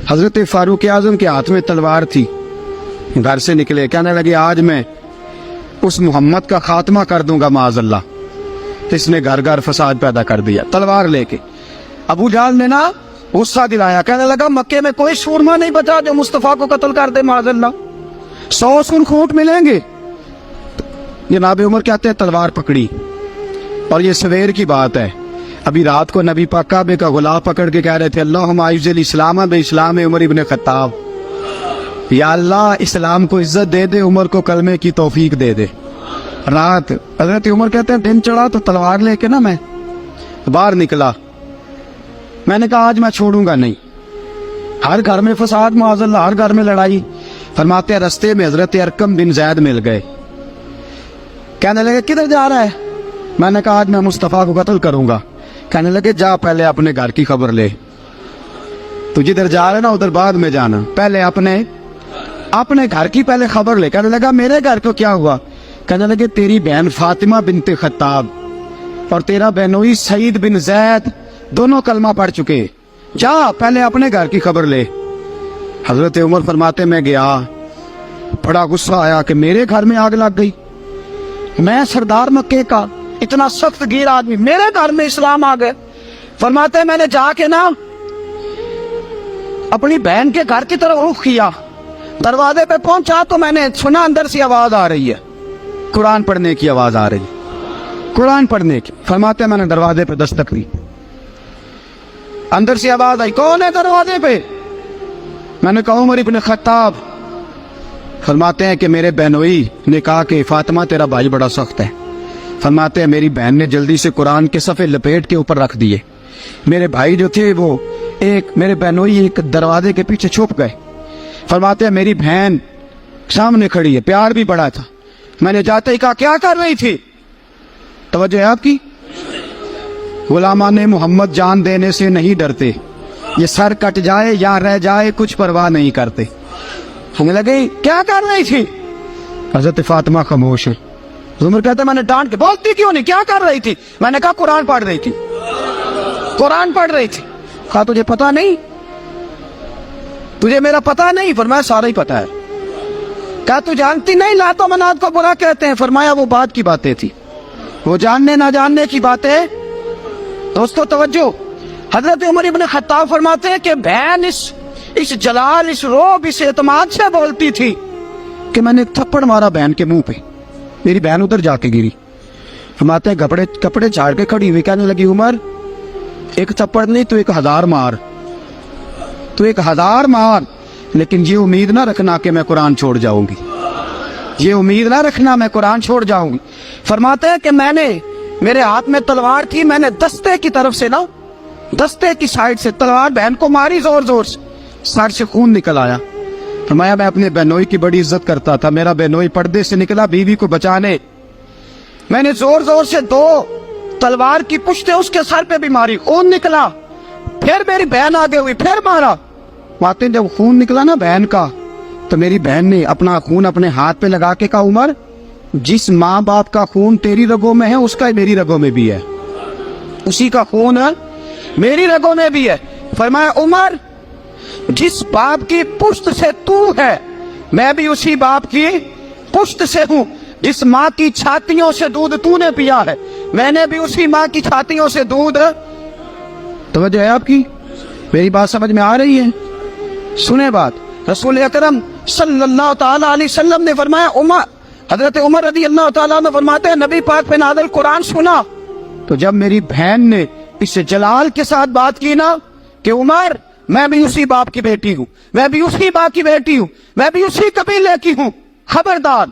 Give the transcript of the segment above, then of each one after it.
हजरत फारूक आजम के हाथ में तलवार थी, घर से निकले, कहने लगे आज मैं उस मोहम्मद का खात्मा कर दूंगा माज़अल्लाह। इसने घर घर फसाद पैदा कर दिया तलवार लेके। अबू जहल ने ना गुस्सा दिलाया, कहने लगा मक्के में कोई सूरमा नहीं बचा जो मुस्तफा को कत्ल कर दे माज़अल्लाह, 100 सुनखूंट मिलेंगे। जनाब उमर कहते हैं तलवार पकड़ी, और ये सवेर की बात है। अभी रात को नबी पाक काबे का गुलाब पकड़ के कह रहे थे अल्लाहुम्मा आइज़िल इस्लाम बे इस्लाम उमर इब्न खत्ताब, या अल्लाह इस्लाम को इज्जत दे दे, उमर को कलमे की तौफीक दे दे। रात हजरत उमर कहते हैं दिन चढ़ा तो तलवार लेके ना मैं बाहर निकला। मैंने कहा आज मैं छोड़ूंगा नहीं, हर घर में फसाद माज़अल्लाह, हर घर में लड़ाई। फरमाते हैं रस्ते में हजरत अरकम बिन जैद मिल गए, कहने लगे किधर जा रहा है? मैंने कहा आज मैं मुस्तफ़ा को कत्ल करूंगा। कहने लगे जा पहले अपने घर की खबर ले, तू जिधर जा रहा है ना उधर बाद में जाना, पहले अपने घर की पहले खबर ले। कहने लगा मेरे घर को क्या हुआ? कहने लगे तेरी बहन फातिमा बिनते खत्ताब और तेरा बहनोई सईद बिन जैद दोनों कलमा पढ़ चुके, जा पहले अपने घर की खबर ले। हजरत उमर फरमाते मैं गया, बड़ा गुस्सा आया कि मेरे घर में आग लग गई, मैं सरदार मक्के का इतना सख्त गिर आदमी, मेरे घर में इस्लाम आ गए। फरमाते मैंने जाके ना अपनी बहन के घर की तरफ रुख किया, दरवाजे पे पहुंचा तो मैंने सुना अंदर से आवाज आ रही है, कुरान पढ़ने की आवाज आ रही, कुरान पढ़ने की। फरमाते मैंने दरवाजे पे दस्तक दी, अंदर से आवाज आई कौन है दरवाजे पे? मैंने कहा उमर इब्न खत्ताब। फरमाते हैं कि मेरे बहनोई ने कहा कि फातिमा तेरा भाई बड़ा सख्त है। फरमाते हैं मेरी बहन ने जल्दी से कुरान के सफ़े लपेट के ऊपर रख दिए। मेरे भाई जो थे वो मेरे बहनोई एक दरवाजे के पीछे छुप गए। फरमाते हैं मेरी बहन सामने खड़ी है, प्यार भी बड़ा था। मैंने जाते ही कहा क्या कर रही थी? तवज्जो है आपकी? गुलामाने मोहम्मद जान देने से नहीं डरते, ये सर कट जाए या रह जाए कुछ परवाह नहीं करते। हमें लगे क्या कर रही थी? हजरत फातिमा खामोश है। उमर कहता मैंने डांट के, बोलती क्यों नहीं, क्या कर रही थी? मैंने कहा कुरान पढ़ रही थी, कुरान पढ़ रही थी। कहा तुझे पता नहीं, तुझे मेरा पता नहीं? फरमाया सारा ही पता है। कहा तू जानती नहीं लातो मनात को बुरा कहते हैं? फरमाया वो बात की बातें थी, वो जानने ना जानने की बातें। दोस्तों तवज्जो, हजरत उमर इब्न खत्ताब फरमाते हैं कि बहन इस जलाल, इस रोब, इस एतमाद से बोलती थी कि मैंने थप्पड़ मारा बहन के मुंह पे, मेरी बहन उधर जाके गिरी। फरमाते हैं कपड़े झाड़ के खड़ी हुई, कहने लगी उमर एक थप्पड़ नहीं तू 1000 मार, तू 1000 मार, लेकिन ये उम्मीद ना रखना कि मैं कुरान छोड़ जाऊंगी, ये उम्मीद ना रखना मैं कुरान छोड़ जाऊंगी। फरमाते हैं कि मेरे हाथ में तलवार थी, मैंने दस्ते की तरफ से ना, दस्ते की साइड से तलवार बहन को मारी जोर जोर से, सर से खून निकल आया। फरमाया मैं अपने बहनोई की बड़ी इज्जत करता था, मेरा बहनोई पर्दे से निकला बीवी को बचाने, मैंने जोर जोर से 2 तलवार की पुश्तें उसके सर पे भी मारी, खून निकला। फिर मेरी बहन आगे हुई, फिर मारा। वाकई जब खून निकला ना बहन का, तो मेरी बहन ने अपना खून अपने हाथ पे लगा के कहा उमर जिस माँ बाप का खून तेरी रगों में है उसका मेरी रगों में भी है, उसी का खून मेरी रगों में भी है। फरमाया उमर जिस बाप की पुश्त से तू है मैं भी उसी बाप की पुश्त से हूँ, जिस माँ की छातियों से दूध तूने पिया है मैंने भी उसी माँ की छातियों से दूध। तवज्जो है आपकी? मेरी बात समझ में आ रही है? सुने बात, रसूल अकरम सल्लल्लाहु ताला अलैहि वसल्लम ने फरमाया, हजरत उमर रज़ी अल्लाह ताला ने फरमाते हैं नबी पाक पे नाज़िल कुरान सुना, तो जब मेरी बहन ने इस जलाल के साथ बात की ना कि उमर मैं भी उसी बाप की बेटी हूँ, मैं भी उसी बाप की बेटी हूँ, मैं भी उसी कबीले की हूँ, खबरदार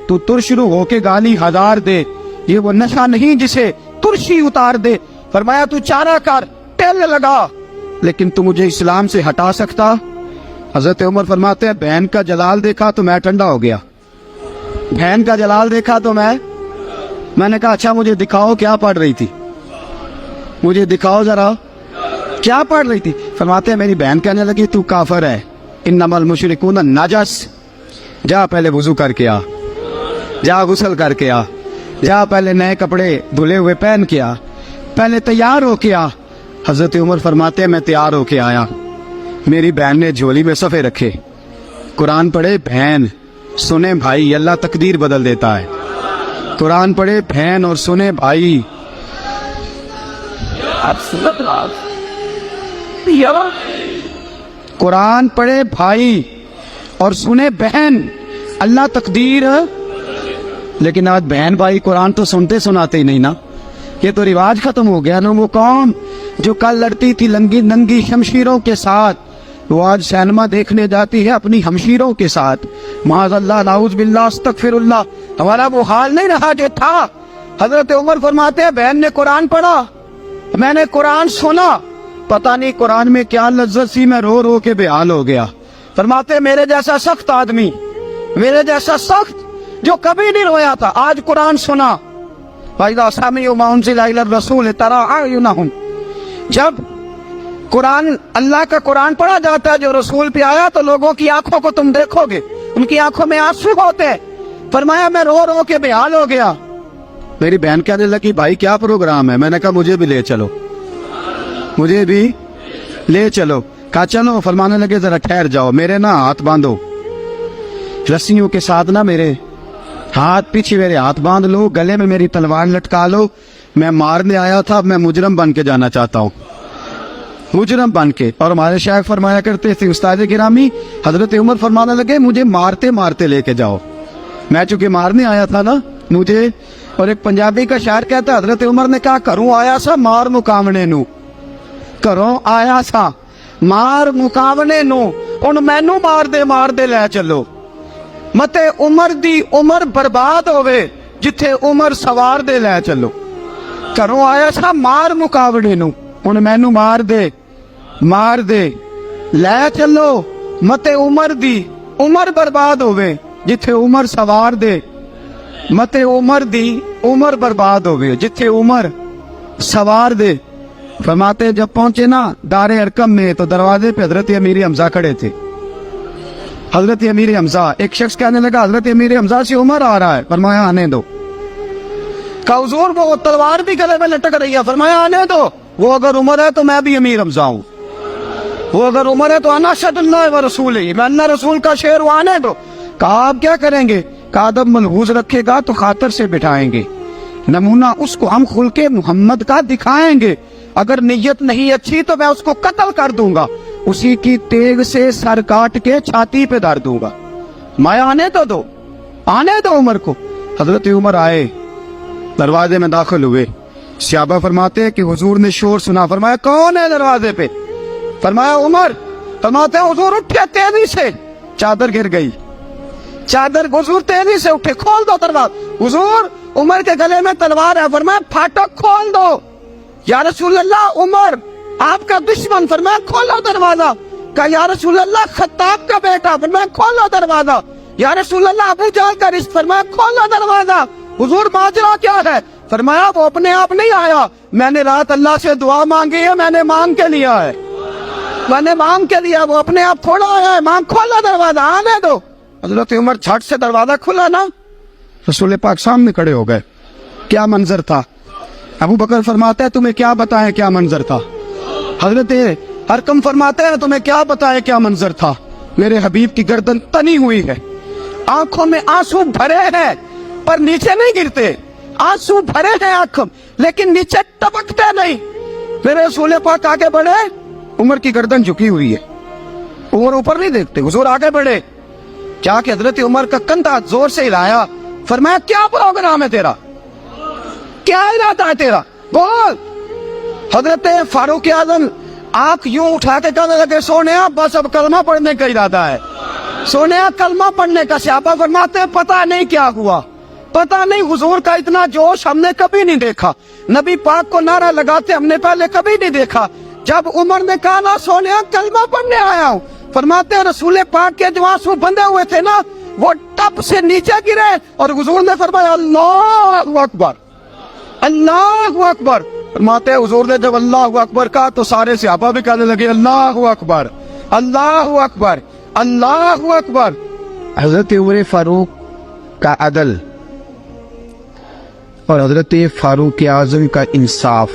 तू तुरशरू होके गाली 1000 दे, ये वो नशा नहीं जिसे तुरशी उतार दे। फरमाया तू चारा कर, तेल लगा, लेकिन तू मुझे इस्लाम से हटा सकता? हजरत उमर फरमाते हैं बहन का जलाल देखा तो मैं ठंडा हो गया, बहन का जलाल देखा तो मैंने कहा अच्छा मुझे दिखाओ क्या पढ़ रही थी, मुझे दिखाओ जरा क्या पढ़ रही थी। फरमाते हैं मेरी बहन कहने लगी तू काफर है, इन्नमल मुशरिकून नजस, जा पहले वुजू करके आ, जा गुस्ल करके आ, जा पहले नए कपड़े धुले हुए पहन के आ, पहले तैयार होके आ। हजरत उमर फरमाते हैं मैं तैयार होके आया, मेरी बहन ने झोली में सफ़े रखे, कुरान पढ़े बहन, सुने भाई, अल्लाह तकदीर बदल देता है। कुरान पढ़े बहन और सुने भाई। कुरान पढ़े भाई और सुने बहन, अल्लाह तकदीर। लेकिन आज बहन भाई कुरान तो सुनते सुनाते ही नहीं ना, ये तो रिवाज खत्म हो गया ना। वो कौम जो कल लड़ती थी नंगी नंगी शमशीरों के साथ, वो आज सिनेमा देखने जाती है अपनी हमशीरों के साथ। माज़अल्लाह, नाउज़ बिल्लाह, अस्तगफिरुल्लाह। हमारा वो हाल नहीं रहा जो था। हजरत उमर फरमाते हैं, बहन ने कुरान पढ़ा, मैंने कुरान सुना, पता नहीं कुरान में क्या लज्जत सी, मैं रो रो के बेहाल हो गया। फरमाते मेरे जैसा सख्त आदमी, मेरे जैसा सख्त जो कभी नहीं रोया था, आज कुरान सुना। जब कुरान, अल्लाह का कुरान पढ़ा जाता है जो रसूल पे आया, तो लोगों की आंखों को तुम देखोगे, उनकी आंखों में आंसू होते हैं। फरमाया मैं रो रो के बेहाल हो गया। मेरी बहन कहने लगी, भाई क्या प्रोग्राम है? मैंने कहा मुझे भी ले चलो, मुझे भी ले चलो। कहा चलो। फरमाने लगे जरा ठहर जाओ, मेरे ना हाथ बांधो रस्सियों के साथ, ना मेरे हाथ पीछे मेरे हाथ बांध लो, गले में मेरी तलवार लटका लो। मैं मारने आया था, मैं मुजरम बन के जाना चाहता हूँ, मुजरम बन के। और हमारे शायख फरमाया करते थे, उस्ताद गिरामी हजरत उमर फरमाने लगे, मुझे मारते मारते लेके जाओ। मैं चूंकि मारने आया था ना मुझे। और एक पंजाबी का शायर कहता है, हजरत उमर ने कहा, घरों आया सा मार मुकावने नू, घरों आया सा मार मुकावने नू, हुण मैनू मार दे लै चलो। मते उमर दी उमर बर्बाद होवे, जिथे उमर सवार दे लै चलो। घरों आया सा मार मुकावने नू, हुण मैनू मार दे लै चलो। मते उमर दी उमर बर्बाद होवे, जिथे उमर सवार दे। मते उमर दी उमर बर्बाद होवे, जिथे उमर सवार दे। फरमाते जब पहुंचे ना दारे अरकम में, तो दरवाजे पे हजरत अमीर हमजा खड़े थे। हजरत अमीर हमजा, एक शख्स कहने लगा, हजरत अमीर हमजा से उमर आ रहा है। फरमाया आने दो। कहा हुजूर वो तलवार भी गले में लटक रही है। फरमाया आने दो, वो अगर उमर है तो मैं भी अमीर हमजा हूँ, वो अगर उमर है तो अना अशहदुल्लाह व रसूलिही, मैं अल्लाह रसूल का शेर हूं, आने दो। कहा आप क्या करेंगे? कहा अदब मलहूज रखेगा तो खातर से बिठाएंगे, नमूना उसको हम खुलके मोहम्मद का दिखाएंगे, अगर नीयत नहीं अच्छी तो मैं उसको कत्ल कर दूंगा, उसी की तेग से सर काट के छाती पे धर दूंगा। मैं आने तो दो, आने दो उमर को। हजरत उमर आए, दरवाजे में दाखिल हुए। सहाबा फरमाते हैं कि हुजूर ने शोर सुना। फरमाया कौन है दरवाजे पे? फरमाया उमर। फरमाते हैं हुजूर उठे तेजी से, चादर गिर गई, चादर। हुजूर तेजी से उठे, खोल दो दरवाजा। हुजूर उमर के गले में तलवार है। फरमाया फाटक खोल दो। या रसूल अल्लाह उमर आपका दुश्मन। फरमाया खोलो दरवाजा। कहा या रसूल अल्लाह खत्ताब का बेटा। फरमाया खोलो दरवाजा। या रसूल अल्लाह अबू जहल का रिश्ता। फरमाया खोलो दरवाजा। हुजूर माजरा क्या है? फरमाया वो अपने आप नहीं आया, मैंने रात अल्लाह से दुआ मांगी है, मैंने मांग के लिया है, मैंने मांग के लिया, वो अपने आप थोड़ा आया है। मांग खोलो दरवाजा, आने दो। हजरत उमर झट से दरवाजा खुला ना, रसूल पाक सामने खड़े हो गए। क्या मंजर था? अबू बकर फरमाते हैं तुम्हें क्या बताएं क्या मंजर था। हजरत हरकम फरमाते हैं तुम्हें क्या बताएं क्या मंजर था। मेरे हबीब की गर्दन तनी हुई है, आंखों में आंसू भरे हैं पर नीचे नहीं गिरते, आंसू भरे हैं आंखों लेकिन नीचे टपकते नहीं। मेरे रसूल पाक आगे बढ़े, उमर की गर्दन झुकी हुई है, उमर ऊपर नहीं देखते। हुजूर आगे बढ़े, जाके हजरत उमर का कंधा जोर से हिलाया। फरमाया क्या प्रोग्राम है तेरा, क्या इरादा है तेरा, बोल। हजरत फारूक आजम आंख यूं उठा के कहने लगे सोने बस अब कलमा पढ़ने का इरादा है, सोने कलमा पढ़ने का। सहाबा फरमाते पता नहीं क्या हुआ, पता नहीं हुजूर का इतना जोश हमने कभी नहीं देखा, नबी पाक को नारा लगाते हमने पहले कभी नहीं देखा। जब उमर ने कहा ना सोने कलमा पढ़ने आया हूँ, फरमाते रसूल पाक के जो आंसू बंधे हुए थे ना वो टप से नीचे गिरे और हुजूर ने फरमाया अल्लाहु अकबर, अल्लाहु अकबर। फरमाते हुजूर ने जब अल्लाहु अकबर कहा तो सारे सहाबा भी कहने लगे अल्लाहु अकबर, अल्लाहु अकबर, अल्लाहु अकबर। हजरत उमर फारूक का अदल और हजरत फारूक आजम का इंसाफ